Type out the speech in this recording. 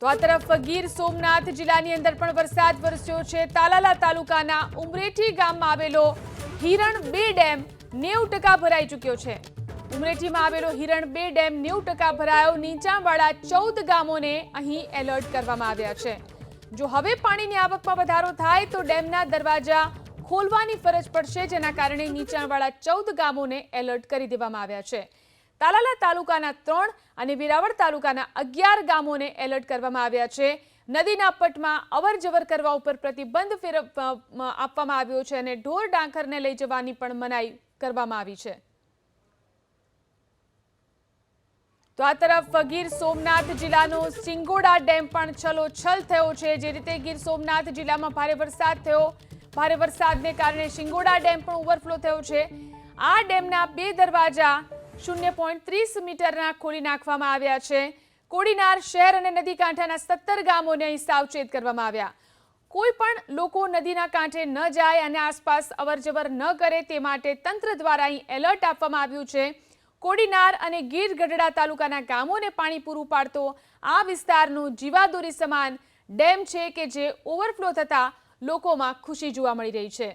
તો આ તરફ ગીર સોમનાથ જિલ્લાની અંદર પણ વરસાદ વરસ્યો છે। તાલાલા તાલુકાના ઉમરેઠી ગામમાં આવેલો હિરણ 2 ડેમ 90% ભરાઈ ચૂક્યો છે। ઉમરેઠીમાં આવેલો હિરણ 2 ડેમ 90% ભરાયો। નીચાણવાળા 14 ગામોને અહીં એલર્ટ કરવામાં આવ્યા છે। જો હવે પાણીની આવકમાં વધારો થાય તો ડેમના દરવાજા ખોલવાની ફરજ પડશે, જેના કારણે નીચાણવાળા 14 ગામોને એલર્ટ કરી દેવામાં આવ્યા છે। તાલાલા તાલુકાના 3 અને વેરાવળ તાલુકાના 11 ગામોને એલર્ટ કરવામાં આવ્યા છે। નદીના પટમાં અવરજવર કરવા ઉપર પ્રતિબંધ આપવામાં આવ્યો છે અને ઢોર ડાંખરને લઈ જવાની પણ મનાઈ કરવામાં આવી છે। તો આ તરફ ગીર સોમનાથ જિલ્લાનો સિંગોડા ડેમ પણ છલોછલ થયો છે। જે રીતે ગીર સોમનાથ જિલ્લામાં ભારે વરસાદ થયો, ભારે વરસાદને કારણે સિંગોડા ડેમ પણ ઓવરફ્લો થયો છે। આ ડેમના 2 દરવાજા 0.30 મીટરના ખોલી નાખવામાં આવ્યા છે। કોડીનાર શહેર અને નદી કાંઠાના 17 ગામોને અહીં સાવચેત કરવામાં આવ્યા। કોઈ પણ લોકો નદીના કાંઠે ન જાય અને આસપાસ અવરજવર ન કરે તે માટે તંત્ર દ્વારા અહીં એલર્ટ આપવામાં આવ્યું છે। કોડીનાર અને ગીર ગઢડા તાલુકાના ગામોને પાણી પૂરું પાડતો આ વિસ્તારનું જીવાદોરી સમાન ડેમ છે કે જે ઓવરફ્લો થતા લોકોમાં ખુશી જોવા મળી રહી છે।